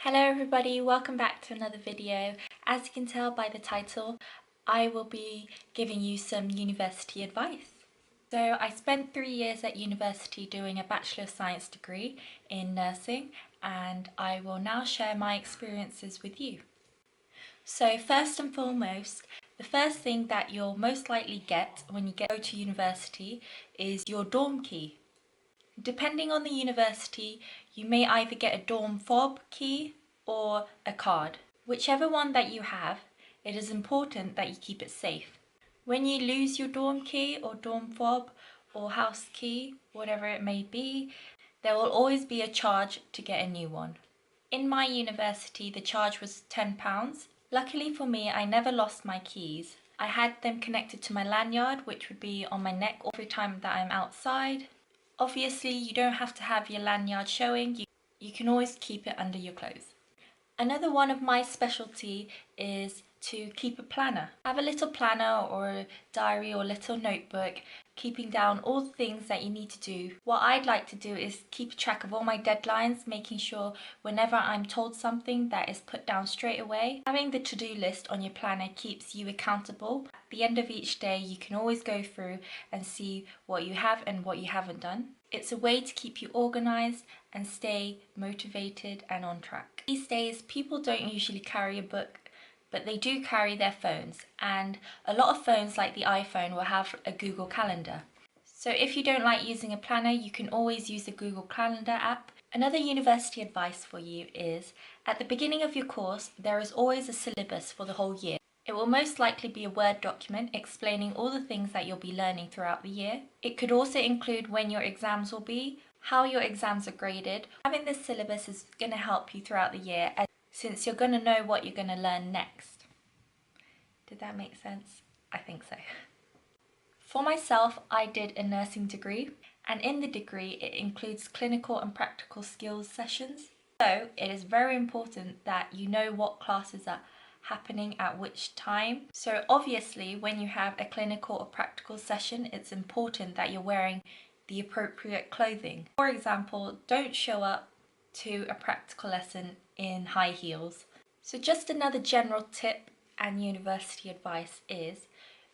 Hello everybody, welcome back to another video. As you can tell by the title, I will be giving you some university advice. So I spent 3 years at university doing a Bachelor of Science degree in nursing, and I will now share my experiences with you. So first and foremost, the first thing that you'll most likely get when you go to university is your dorm key. Depending on the university, you may either get a dorm fob key or a card. Whichever one that you have, it is important that you keep it safe. When you lose your dorm key or dorm fob or house key, whatever it may be, there will always be a charge to get a new one. In my university, the charge was £10. Luckily for me, I never lost my keys. I had them connected to my lanyard, which would be on my neck every time that I'm outside. Obviously, you don't have to have your lanyard showing, you can always keep it under your clothes. Another one of my specialty is to keep a planner. Have a little planner or a diary or little notebook, keeping down all the things that you need to do. What I'd like to do is keep track of all my deadlines, making sure whenever I'm told something that is put down straight away. Having the to-do list on your planner keeps you accountable. At the end of each day, you can always go through and see what you have and what you haven't done. It's a way to keep you organized and stay motivated and on track. These days, people don't usually carry a book, but they do carry their phones, and a lot of phones like the iPhone will have a Google Calendar. So if you don't like using a planner, you can always use the Google Calendar app. Another university advice for you is, at the beginning of your course, there is always a syllabus for the whole year. It will most likely be a Word document explaining all the things that you'll be learning throughout the year. It could also include when your exams will be, how your exams are graded. Having this syllabus is going to help you throughout the year, since you're going to know what you're going to learn next. Did that make sense? I think so. For myself, I did a nursing degree, and in the degree it includes clinical and practical skills sessions. So it is very important that you know what classes are happening at which time. So obviously when you have a clinical or practical session, it's important that you're wearing the appropriate clothing. For example, don't show up to a practical lesson in high heels. So just another general tip and university advice is,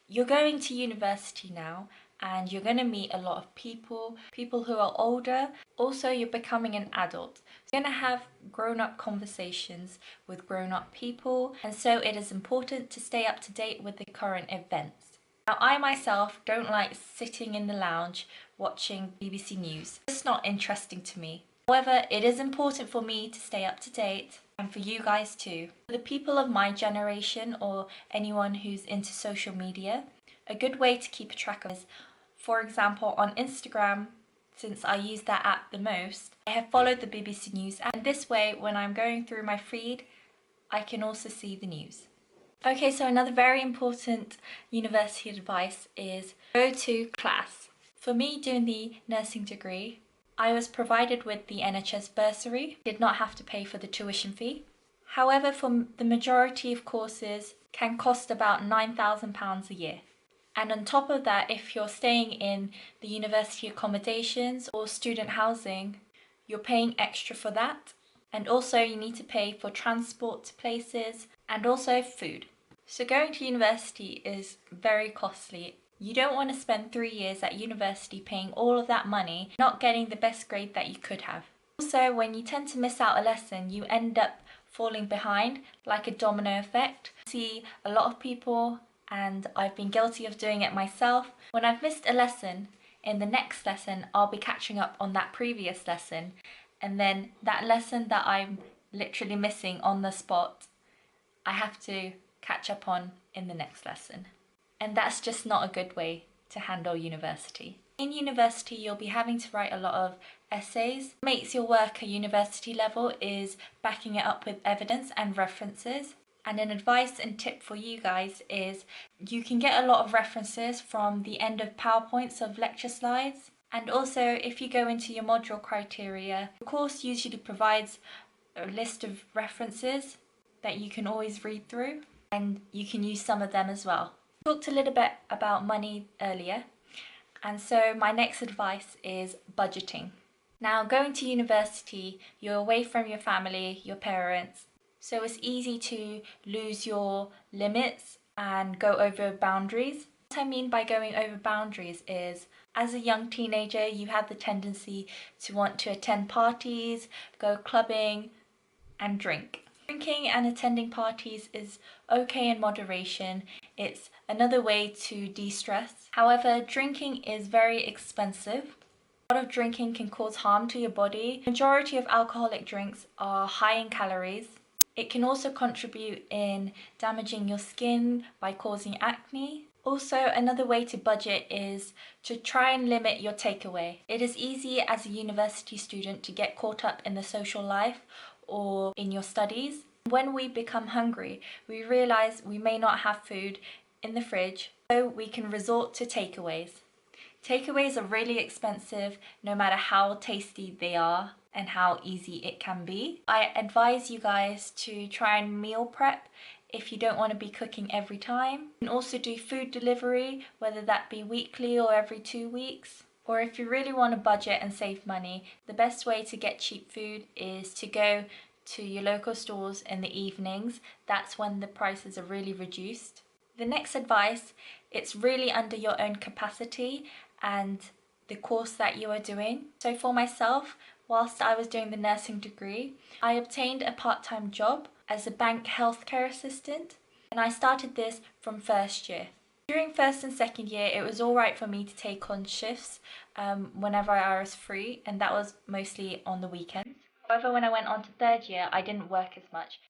you're going to university now and you're going to meet a lot of people who are older. Also, you're becoming an adult. You're going to have grown-up conversations with grown-up people, and so it is important to stay up to date with the current events. Now, I myself don't like sitting in the lounge watching BBC News. It's not interesting to me. However, it is important for me to stay up to date, and for you guys too. For the people of my generation or anyone who's into social media, a good way to keep track of is, for example, on Instagram, since I use that app the most, I have followed the BBC News, and this way when I'm going through my feed, I can also see the news. Okay, so another very important university advice is go to class. For me, doing the nursing degree, I was provided with the NHS bursary, did not have to pay for the tuition fee. However, for the majority of courses can cost about £9,000 a year. And on top of that, if you're staying in the university accommodations or student housing, you're paying extra for that. And also you need to pay for transport to places and also food. So going to university is very costly. You don't want to spend 3 years at university paying all of that money, not getting the best grade that you could have. Also, when you tend to miss out a lesson, you end up falling behind, like a domino effect. I see a lot of people, and I've been guilty of doing it myself. When I've missed a lesson, in the next lesson, I'll be catching up on that previous lesson, and then that lesson that I'm literally missing on the spot, I have to catch up on in the next lesson. And that's just not a good way to handle university. In university, you'll be having to write a lot of essays. What makes your work at university level is backing it up with evidence and references. And an advice and tip for you guys is, you can get a lot of references from the end of PowerPoints of lecture slides. And also, if you go into your module criteria, the course usually provides a list of references that you can always read through, and you can use some of them as well. I talked a little bit about money earlier, and so my next advice is budgeting. Now, going to university, you're away from your family, your parents, so it's easy to lose your limits and go over boundaries. What I mean by going over boundaries is, as a young teenager, you have the tendency to want to attend parties, go clubbing, and drink. Drinking and attending parties is okay in moderation. It's another way to de-stress. However, drinking is very expensive. A lot of drinking can cause harm to your body. The majority of alcoholic drinks are high in calories. It can also contribute in damaging your skin by causing acne. Also, another way to budget is to try and limit your takeaway. It is easy as a university student to get caught up in the social life or in your studies. When we become hungry, we realize we may not have food in the fridge, so we can resort to takeaways. Takeaways are really expensive no matter how tasty they are and how easy it can be. I advise you guys to try and meal prep if you don't want to be cooking every time. You can also do food delivery, whether that be weekly or every 2 weeks. Or if you really want to budget and save money, the best way to get cheap food is to go to your local stores in the evenings. That's when the prices are really reduced. The next advice, it's really under your own capacity and the course that you are doing. So for myself, whilst I was doing the nursing degree, I obtained a part-time job as a bank healthcare assistant, and I started this from first year. During first and second year, it was all right for me to take on shifts whenever I was free, and that was mostly on the weekends. However, when I went on to third year, I didn't work as much